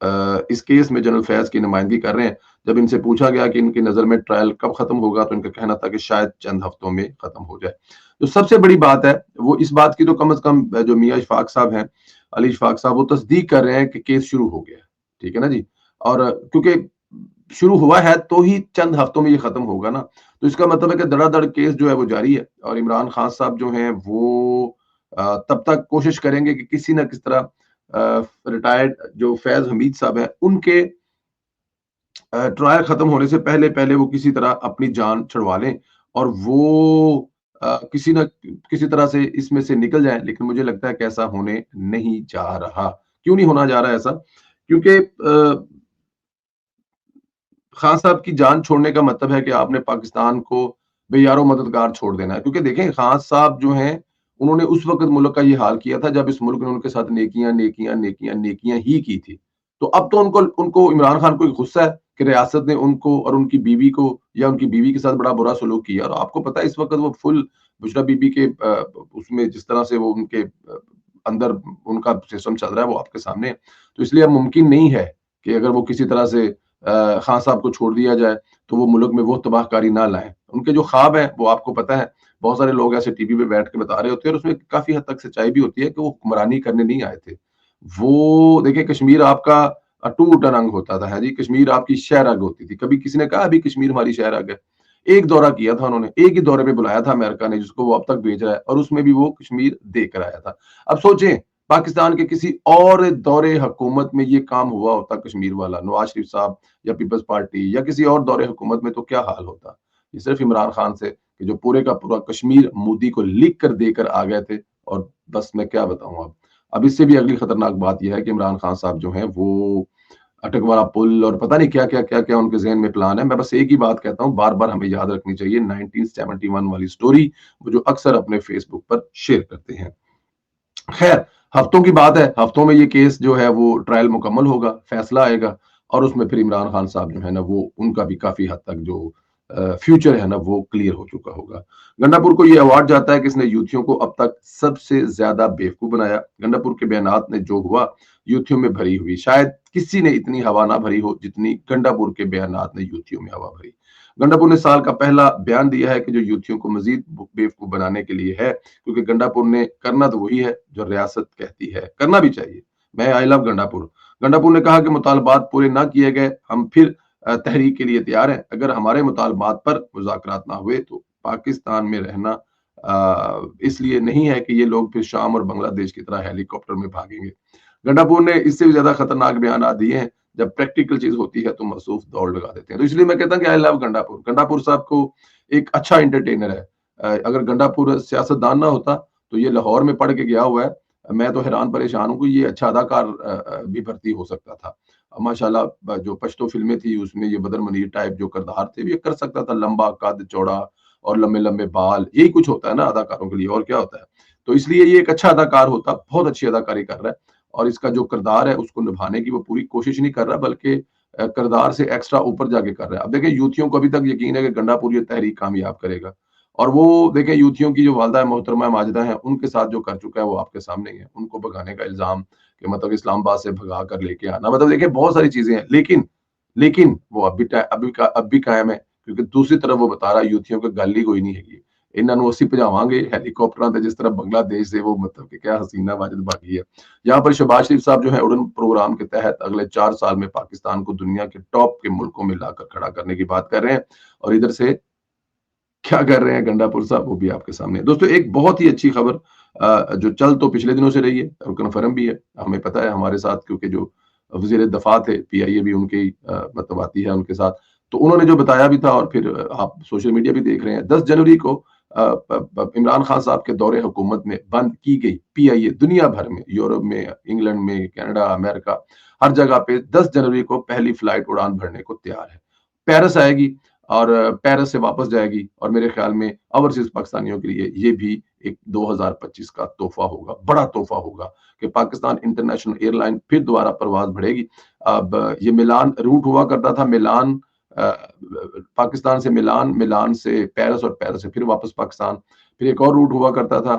اس case میں general فیض کی نمائندگی کر رہے ہیں. جب ان سے پوچھا گیا کہ ان کی نظر میں ٹرائل کب ختم ہوگا تو ان کا کہنا تھا کہ شاید چند ہفتوں میں ختم ہو جائے. جو سب سے بڑی بات ہے وہ اس بات کی تو کم از کم جو میاں اشفاق صاحب ہیں، علی اشفاق صاحب، وہ تصدیق کر رہے ہیں کہ کیس شروع ہو گیا ہے. ٹھیک ہے نا جی. اور کیونکہ شروع ہوا ہے تو ہی چند ہفتوں میں یہ ختم ہوگا نا. تو اس کا مطلب ہے کہ دڑا دڑ کیس جو ہے وہ جاری ہے، اور عمران خان صاحب جو ہیں وہ تب تک کوشش کریں گے کہ کسی نہ کس طرح ریٹائرڈ جو فیض حمید صاحب ہیں ان کے ٹرائل ختم ہونے سے پہلے پہلے وہ کسی طرح اپنی جان چھڑوا لیں اور وہ کسی نہ کسی طرح سے اس میں سے نکل جائیں. لیکن مجھے لگتا ہے کہ ایسا ہونے نہیں جا رہا. کیوں نہیں ہونا جا رہا ایسا؟ کیونکہ خان صاحب کی جان چھوڑنے کا مطلب ہے کہ آپ نے پاکستان کو بے یار و مددگار چھوڑ دینا ہے. کیونکہ دیکھیں خان صاحب جو ہیں انہوں نے اس وقت ملک کا یہ حال کیا تھا جب اس ملک نے ان کے ساتھ نیکیاں نیکیاں نیکیاں نیکیاں ہی کی تھی. تو اب تو ان کو عمران خان کو ایک غصہ ہے کہ ریاست نے ان کو اور ان کی بیوی کو یا ان کی بیوی کے ساتھ بڑا برا سلوک کیا. اور آپ کو پتا ہے اس وقت وہ فل بشرا بی بی کے اس میں جس طرح سے وہ ان کے اندر ان کا سسٹم چل رہا ہے وہ آپ کے سامنے ہے. تو اس لیے اب ممکن نہیں ہے کہ اگر وہ کسی طرح سے خان صاحب کو چھوڑ دیا جائے تو وہ ملک میں وہ تباہ کاری نہ لائیں. ان کے جو خواب ہیں وہ آپ کو پتا ہے، بہت سارے لوگ ایسے ٹی وی پہ بیٹھ کے بتا رہے ہوتے ہیں اور اس میں کافی حد تک سچائی بھی ہوتی ہے کہ وہ حکمرانی کرنے نہیں آئے تھے. وہ دیکھیں کشمیر آپ کا اٹوٹ رنگ ہوتا تھا جی، کشمیر آپ کی شہر اگ ہوتی تھی. کبھی کسی نے کہا ابھی کشمیر ہماری شہر اگ ہے؟ ایک دورہ کیا تھا انہوں نے، ایک ہی دورے پہ بلایا تھا امریکہ نے جس کو وہ اب تک بھیج رہا ہے، اور اس میں بھی وہ کشمیر دے کر آیا تھا. اب سوچیں پاکستان کے کسی اور دور حکومت میں یہ کام ہوا ہوتا کشمیر والا، نواز شریف صاحب یا پیپلز پارٹی یا کسی اور دور حکومت میں، تو کیا حال ہوتا. یہ صرف عمران خان سے کہ جو پورے کا پورا کشمیر مودی کو لکھ کر دے کر آ گئے تھے. اور بس میں کیا بتاؤں اب اس سے بھی اگلی خطرناک بات یہ ہے کہ عمران خان صاحب جو ہیں وہ اٹک والا پل اور پتہ نہیں کیا کیا کیا کیا ان کے ذہن میں پلان ہے. میں بس ایک ہی بات کہتا ہوں، بار بار ہمیں یاد رکھنی چاہیے 1971 والی سٹوری، وہ جو اکثر اپنے فیس بک پر شیئر کرتے ہیں. خیر، ہفتوں کی بات ہے، ہفتوں میں یہ کیس جو ہے وہ ٹرائل مکمل ہوگا، فیصلہ آئے گا، اور اس میں پھر عمران خان صاحب جو ہے نا وہ ان کا بھی کافی حد تک جو فیوچر ہے نا وہ کلیئر ہو چکا ہوگا. گنڈا پور کو یہ ایوارڈ جاتا ہے کہ اس نے یوتھیوں کو اب تک سب سے زیادہ بیوقوف بنایا. گنڈا پور کے بیانات نے جو ہوا یوتھیوں میں بھری ہوئی، شاید کسی نے اتنی ہوا نہ بھری ہو جتنی گنڈا پور کے بیانات نے یوتھیوں میں ہوا بھری. گنڈا پور نے سال کا پہلا بیان دیا ہے کہ جو یوتھیوں کو مزید بیوقوف بنانے کے لیے ہے، کیونکہ گنڈا پور نے کرنا تو وہی ہے جو ریاست کہتی ہے، کرنا بھی چاہیے. میں آئی لو گنڈا پور. گنڈا پور نے کہا کہ مطالبات پورے نہ کیے گئے ہم پھر تحریک کے لیے تیار ہیں. اگر ہمارے مطالبات پر مذاکرات نہ ہوئے تو پاکستان میں رہنا اس لیے نہیں ہے کہ یہ لوگ پھر شام اور بنگلہ دیش کی طرح ہیلی کاپٹر میں بھاگیں گے. گنڈا پور نے اس سے بھی زیادہ خطرناک بیانات دیے ہیں. جب پریکٹیکل چیز ہوتی ہے تو مصروف دوڑ لگا دیتے ہیں. تو اس لیے میں کہتا ہوں کہ آئی لو گنڈا پور. گنڈا پور صاحب کو ایک اچھا انٹرٹینر ہے. اگر گنڈا پور سیاست دان نہ ہوتا تو یہ لاہور میں پڑھ کے گیا ہوا ہے. میں تو حیران پریشان ہوں کہ یہ اچھا اداکار بھی بھرتی ہو سکتا تھا. ماشاءاللہ جو پشتو فلمیں تھی اس میں یہ بدر منیر ٹائپ جو کردار تھے یہ کر سکتا تھا. لمبا قد، چوڑا اور لمبے لمبے بال، یہی کچھ ہوتا ہے نا اداکاروں کے لیے، اور کیا ہوتا ہے. تو اس لیے یہ ایک اچھا اداکار ہوتا، بہت اچھی اداکاری کر رہا ہے. اور اس کا جو کردار ہے اس کو نبھانے کی وہ پوری کوشش نہیں کر رہا، بلکہ کردار سے ایکسٹرا اوپر جا کے کر رہا ہے. اب دیکھیں یوتھیوں کو ابھی تک یقین ہے کہ گنڈا پور یہ تحریک کامیاب کرے گا. اور وہ دیکھیں یوتھیوں کی جو والدہ محترمہ ماجدہ ہیں ان کے ساتھ جو کر چکا ہے وہ آپ کے سامنے ہی ہے. ان کو بھگانے کا الزام کہ مطلب اسلام آباد سے بھگا کر لے کے آنا، مطلب دیکھیں بہت ساری چیزیں ہیں. لیکن وہ اب بھی قائم ہے، کیونکہ دوسری طرف وہ بتا رہا ہے یوتھیوں کا گل ہی کوئی نہیں ہے. انہوں نے اسی پجاواں گے ہیلی کاپٹر جس طرح بنگلہ دیش سے، وہ مطلب کہ کیا حسینہ واجد باقی ہے. یہاں پر شہباز شریف صاحب جو ہے اڑن پروگرام کے تحت اگلے 4 سال میں پاکستان کو دنیا کے ٹاپ کے ملکوں میں لا کر کھڑا کرنے کی بات کر رہے ہیں. اور ادھر سے کیا کر رہے ہیں گنڈا پور صاحب وہ بھی آپ کے سامنے. دوستو ایک بہت ہی اچھی خبر جو چل تو پچھلے دنوں سے رہی ہے اور کنفرم بھی ہے، ہمیں پتہ ہے ہمارے ساتھ، کیونکہ جو وزیر دفاع تھے پی آئی اے بھی ان کی مطلب آتی ہے ان کے ساتھ، تو انہوں نے جو بتایا بھی تھا اور پھر آپ سوشل میڈیا بھی دیکھ رہے ہیں. 10 جنوری کو عمران خان صاحب کے دور حکومت میں بند کی گئی پی آئی اے دنیا بھر میں، یورپ میں، انگلینڈ میں، کینیڈا، امریکہ، ہر جگہ پہ 10 جنوری کو پہلی فلائٹ اڑان بھرنے کو تیار ہے. پیرس آئے گی اور پیرس سے واپس جائے گی. اور میرے خیال میں اوورسیز پاکستانیوں کے لیے یہ بھی ایک 2025 کا تحفہ ہوگا، بڑا تحفہ ہوگا کہ پاکستان انٹرنیشنل ایئر لائن پھر دوبارہ پرواز بڑھے گی. اب یہ ملان روٹ ہوا کرتا تھا، ملان پاکستان سے ملان، ملان سے پیرس اور پیرس سے پھر واپس پاکستان. پھر ایک اور روٹ ہوا کرتا تھا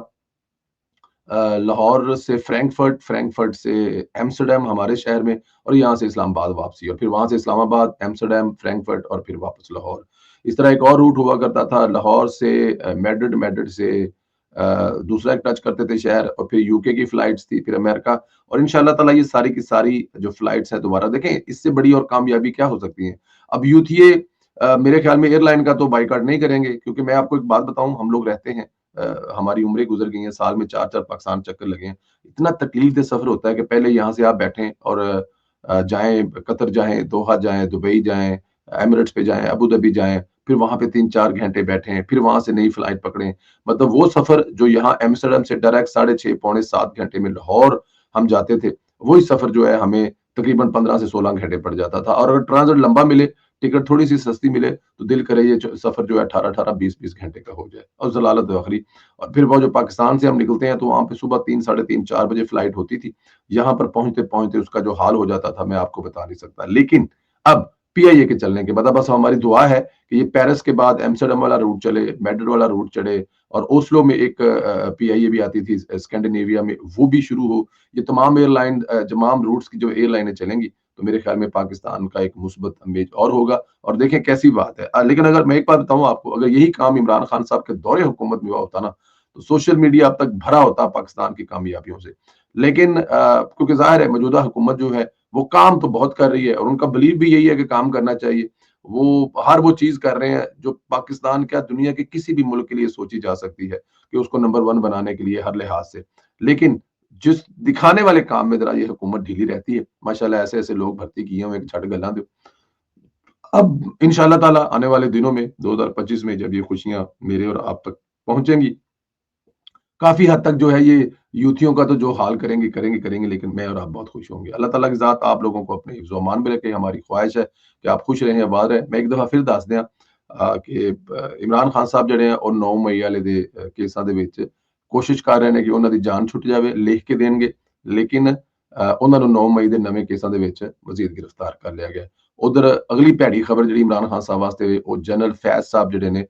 لاہور سے فرینکفرٹ، فرینکفرٹ سے ایمسٹرڈیم ہمارے شہر میں، اور یہاں سے اسلام آباد واپسی، اور پھر وہاں سے اسلام آباد، ایمسٹرڈیم، فرینکفرٹ، اور پھر واپس لاہور۔ اس طرح ایک اور روٹ ہوا کرتا تھا لاہور سے میڈرڈ، میڈرڈ سے دوسرا ایک ٹچ کرتے تھے شہر، اور پھر یو کے کی فلائٹس تھی، پھر امریکہ، اور ان شاء اللہ تعالیٰ یہ ساری کی ساری جو فلائٹس ہیں دوبارہ دیکھیں، اس سے بڑی اور کامیابی کیا ہو سکتی ہے؟ اب یوتھیے میرے خیال میں ایئر لائن کا تو بائیکاٹ نہیں کریں گے، کیونکہ میں آپ کو ایک بات بتاؤں، ہم لوگ رہتے ہیں، ہماری عمریں گزر گئی ہیں، سال میں 4 4 پاکستان چکر لگے ہیں، اتنا تکلیف دہ سفر ہوتا ہے کہ پہلے یہاں سے آپ بیٹھیں اور جائیں قطر، جائیں دوحہ، جائیں دبئی، جائیں ایمریٹس پہ، جائیں ابو دھابی، جائیں پھر وہاں پہ 3 4 گھنٹے بیٹھیں، پھر وہاں سے نئی فلائٹ پکڑیں۔ مطلب وہ سفر جو یہاں ایمسٹرڈیم سے ڈائریکٹ 6.5 پونے 7 گھنٹے میں لاہور ہم جاتے تھے، وہی سفر جو ہے ہمیں تقریباً 15 سے 16 گھنٹے پڑ جاتا تھا، اور اگر ٹرانزٹ لمبا ملے، ٹکٹ تھوڑی سی سستی ملے، تو دل کرے یہ سفر جو ہے 18 18 20 20 گھنٹے کا ہو جائے، اور ضلالت آخری۔ اور پھر وہ جو پاکستان سے ہم نکلتے ہیں تو وہاں پہ صبح 3 3:30 4 بجے فلائٹ ہوتی تھی، یہاں پر پہنچتے پہنچتے اس کا جو حال ہو جاتا تھا میں آپ کو بتا نہیں سکتا۔ لیکن اب پی آئی اے کے چلنے کے بعد، بس ہماری دعا ہے کہ یہ پیرس کے بعد ایمسٹرڈیم والا روٹ چلے، میڈرڈ والا روٹ چڑھے، اور اوسلو میں ایک پی آئی اے بھی آتی تھی اسکینڈینیویا میں، وہ بھی شروع ہو۔ یہ تمام ایئر لائن، تمام روٹس کی جو ایئر لائنیں چلیں گی، تو میرے خیال میں پاکستان کا ایک مثبت امیج اور ہوگا۔ اور دیکھیں کیسی بات ہے، لیکن اگر میں ایک بات بتاؤں آپ کو، اگر یہی کام عمران خان صاحب کے دور حکومت میں ہوا ہوتا نا، تو سوشل میڈیا اب تک بھرا ہوتا پاکستان کی کامیابیوں سے۔ لیکن کیونکہ ظاہر ہے موجودہ حکومت جو ہے وہ کام تو بہت کر رہی ہے، اور ان کا بلیف بھی یہی ہے کہ کام کرنا چاہیے، وہ ہر وہ چیز کر رہے ہیں جو پاکستان کیا دنیا کے کسی بھی ملک کے لیے سوچی جا سکتی ہے، کہ اس کو نمبر 1 بنانے کے لیے ہر لحاظ سے۔ لیکن جس دکھانے والے کام میں ذرا یہ حکومت ڈھیلی رہتی ہے، ماشاءاللہ ایسے ایسے لوگ بھرتی کیے ہوئے کہ چھٹ گلاں دو۔ اب انشاءاللہ تعالیٰ آنے والے دنوں میں 2025 میں جب یہ خوشیاں میرے اور آپ تک پہنچیں گی، کافی حد تک جو ہے یہ یوتھیوں کا تو جو حال کریں گے کریں گے کریں گے، لیکن میں اور آپ بہت خوش ہوں گے۔ اللہ تعالیٰ کی ذات آپ لوگوں کو اپنے حفظ و امان میں رکھے، ہماری خواہش ہے کہ آپ خوش رہیں، آباد رہیں۔ میں ایک دفعہ پھر دس دیاں کہ عمران خان صاحب جڑے ہیں اور 9 مئی والے دے کیساں دے وچ کوشش کر رہے ہیں کہ انہاں دی جان چھٹ جاوے، لکھ کے دین گے، لیکن انہاں نوں 9 مئی دے نویں کیساں دے وچ مزید گرفتار کر لیا گیا۔ ادھر اگلی بھیڑی خبر جڑی عمران خان صاحب واسطے، وہ جنرل فیض صاحب جڑے نے،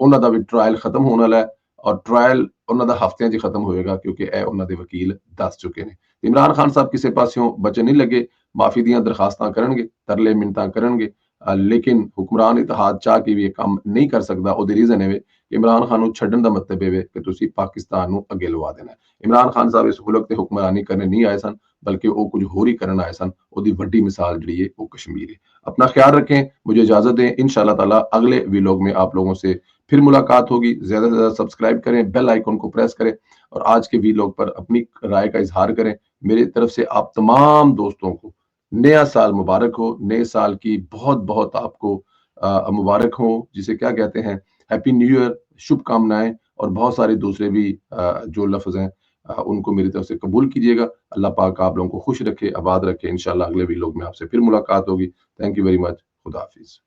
انہاں دا بھی ٹرائل ختم ہونے والا ہے، اور ٹرائل انہاں دا ہفتیاں چ ختم ہوئے گا، کیونکہ اے انہاں دے وکیل دس چکے نے۔ عمران خان صاحب کسے پاسوں بچے نہیں لگے، معافی دیاں درخواستاں کرن گے، ترلے منتاں کرن گے، لیکن حکمران اتحاد چاہ کے بھی یہ کام نہیں کر سکتا۔ او دی ریزن ہے کہ عمران خان نو چھڈن دا مطلب ہے کہ تسی پاکستان نو اگے لوا دینا ہے۔ عمران خان صاحب اس ملک تے حکمرانی کرنے نہیں آئے سن، بلکہ وہ کچھ ہور ہی کرن آئے سن۔ او دی بڑی مثال جڑی ہے وہ کشمیر ہے۔ اپنا خیال رکھیں، مجھے اجازت دیں، انشاءاللہ تعالیٰ اگلے ویلوگ میں آپ لوگوں سے پھر ملاقات ہوگی۔ زیادہ سے زیادہ سبسکرائب کریں، بیل آئیکن کو پریس کریں، اور آج کے ویلوگ پر اپنی رائے کا اظہار کریں۔ میری طرف سے آپ تمام دوستوں کو نیا سال مبارک ہو، نئے سال کی بہت بہت آپ کو مبارک ہو، جسے کیا کہتے ہیں، ہیپی نیو ایئر، شبھ کامنائیں، اور بہت سارے دوسرے بھی جو لفظ ہیں ان کو میری طرف سے قبول کیجیے گا۔ اللہ پاک آپ لوگوں کو خوش رکھے، آباد رکھے۔ انشاءاللہ اگلے ویلوگ میں آپ سے پھر ملاقات ہوگی۔ Thank you very much. خدا حافظ۔